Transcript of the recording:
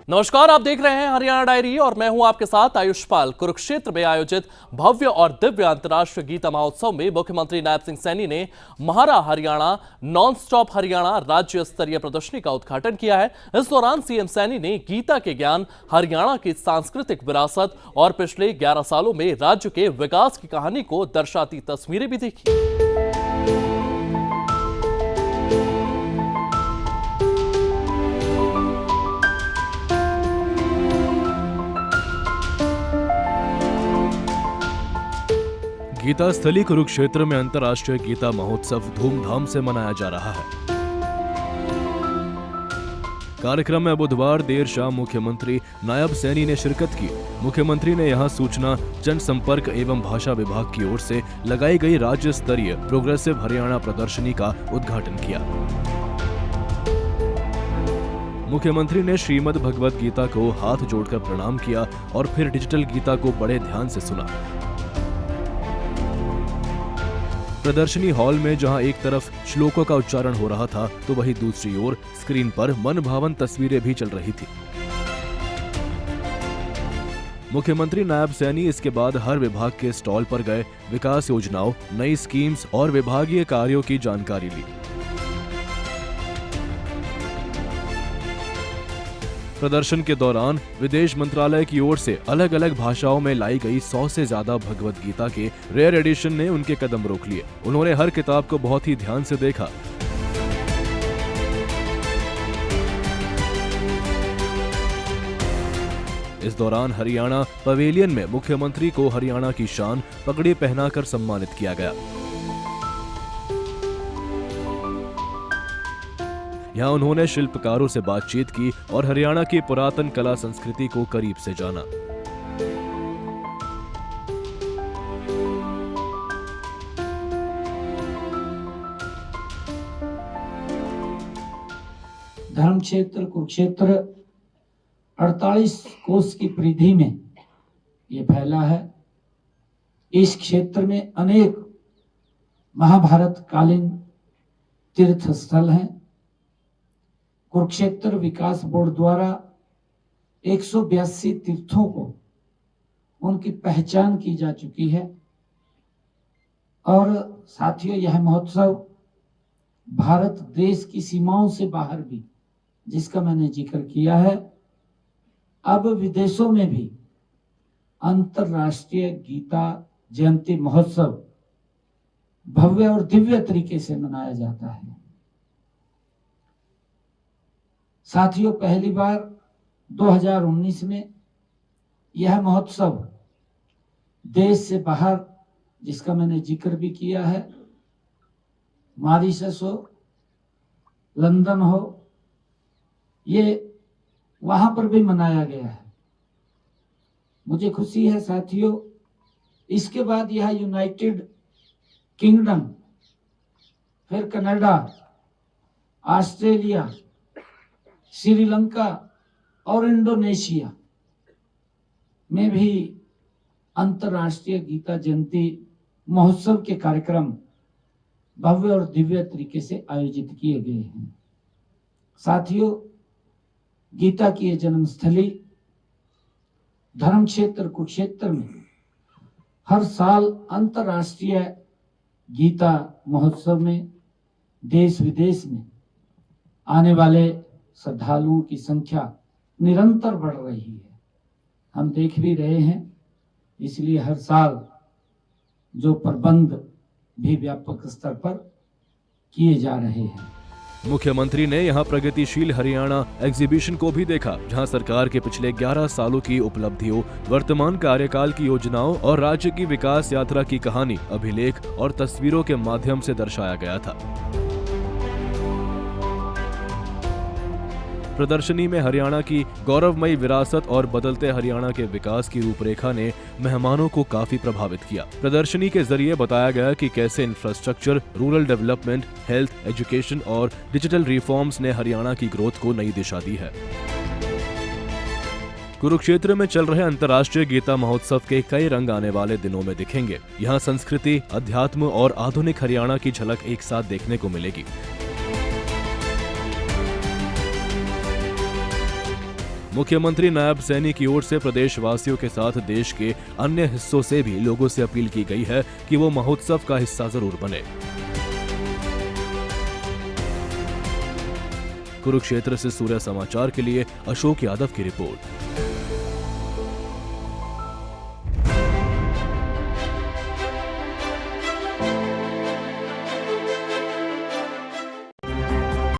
नमस्कार, आप देख रहे हैं हरियाणा डायरी और मैं हूं आपके साथ आयुष्पाल। कुरुक्षेत्र में आयोजित भव्य और दिव्य अंतर्राष्ट्रीय गीता महोत्सव में मुख्यमंत्री नायब सिंह सैनी ने महारा हरियाणा नॉन स्टॉप हरियाणा राज्य स्तरीय प्रदर्शनी का उद्घाटन किया है। इस दौरान सीएम सैनी ने गीता के ज्ञान, हरियाणा की सांस्कृतिक विरासत और पिछले 11 सालों में राज्य के विकास की कहानी को दर्शाती तस्वीरें भी देखी। गीता स्थली कुरुक्षेत्र में अंतर्राष्ट्रीय गीता महोत्सव धूमधाम से मनाया जा रहा है। कार्यक्रम में बुधवार देर शाम मुख्यमंत्री नायब सैनी ने शिरकत की। मुख्यमंत्री ने यहां सूचना जनसंपर्क एवं भाषा विभाग की ओर से लगाई गई राज्य स्तरीय प्रोग्रेसिव हरियाणा प्रदर्शनी का उद्घाटन किया। मुख्यमंत्री ने श्रीमद् भगवद गीता को हाथ जोड़कर प्रणाम किया और फिर डिजिटल गीता को बड़े ध्यान से सुना। प्रदर्शनी हॉल में जहां एक तरफ श्लोकों का उच्चारण हो रहा था तो वहीं दूसरी ओर स्क्रीन पर मनभावन तस्वीरें भी चल रही थी। मुख्यमंत्री नायब सैनी इसके बाद हर विभाग के स्टॉल पर गए, विकास योजनाओं, नई स्कीम्स और विभागीय कार्यों की जानकारी ली। प्रदर्शन के दौरान विदेश मंत्रालय की ओर से अलग अलग भाषाओं में लाई गई 100 से ज्यादा भगवद गीता के रेयर एडिशन ने उनके कदम रोक लिए। उन्होंने हर किताब को बहुत ही ध्यान से देखा। इस दौरान हरियाणा पवेलियन में मुख्यमंत्री को हरियाणा की शान पगड़ी पहनाकर सम्मानित किया गया। यहाँ उन्होंने शिल्पकारों से बातचीत की और हरियाणा की पुरातन कला संस्कृति को करीब से जाना। धर्म क्षेत्र कुरुक्षेत्र 48 कोस की परिधि में ये फैला है। इस क्षेत्र में अनेक महाभारत कालीन तीर्थ स्थल हैं। कुरुक्षेत्र विकास बोर्ड द्वारा 182 तीर्थों को उनकी पहचान की जा चुकी है। और साथियों, यह महोत्सव भारत देश की सीमाओं से बाहर भी, जिसका मैंने जिक्र किया है, अब विदेशों में भी अंतर्राष्ट्रीय गीता जयंती महोत्सव भव्य और दिव्य तरीके से मनाया जाता है। साथियों, पहली बार 2019 में यह महोत्सव देश से बाहर, जिसका मैंने जिक्र भी किया है, मॉरिशस हो, लंदन हो, ये वहां पर भी मनाया गया है। मुझे खुशी है साथियों, इसके बाद यह यूनाइटेड किंगडम, फिर कनाडा, ऑस्ट्रेलिया, श्रीलंका और इंडोनेशिया में भी अंतर्राष्ट्रीय गीता जयंती महोत्सव के कार्यक्रम भव्य और दिव्य तरीके से आयोजित किए गए हैं। साथियों, गीता की ये जन्मस्थली धर्म क्षेत्र कुरुक्षेत्र में हर साल अंतर्राष्ट्रीय गीता महोत्सव में देश विदेश में आने वाले श्रद्धालुओं की संख्या निरंतर बढ़ रही है। हम देख भी रहे हैं, इसलिए हर साल जो प्रबंध भी व्यापक स्तर पर किए जा रहे हैं। मुख्यमंत्री ने यहां प्रगतिशील हरियाणा एग्जीबिशन को भी देखा, जहां सरकार के पिछले 11 सालों की उपलब्धियों, वर्तमान कार्यकाल की योजनाओं और राज्य की विकास यात्रा की कहानी अभिलेख और तस्वीरों के माध्यम से दर्शाया गया था। प्रदर्शनी में हरियाणा की गौरवमयी विरासत और बदलते हरियाणा के विकास की रूपरेखा ने मेहमानों को काफी प्रभावित किया। प्रदर्शनी के जरिए बताया गया कि कैसे infrastructure, rural development, health, education और डिजिटल रिफॉर्म्स ने हरियाणा की ग्रोथ को नई दिशा दी है। कुरुक्षेत्र में चल रहे अंतर्राष्ट्रीय गीता महोत्सव के कई रंग आने वाले दिनों में दिखेंगे। यहाँ संस्कृति, अध्यात्म और आधुनिक हरियाणा की झलक एक साथ देखने को मिलेगी। मुख्यमंत्री नायब सैनी की ओर से प्रदेशवासियों के साथ देश के अन्य हिस्सों से भी लोगों से अपील की गई है कि वो महोत्सव का हिस्सा जरूर बने। कुरुक्षेत्र से सूर्य समाचार के लिए अशोक यादव की रिपोर्ट।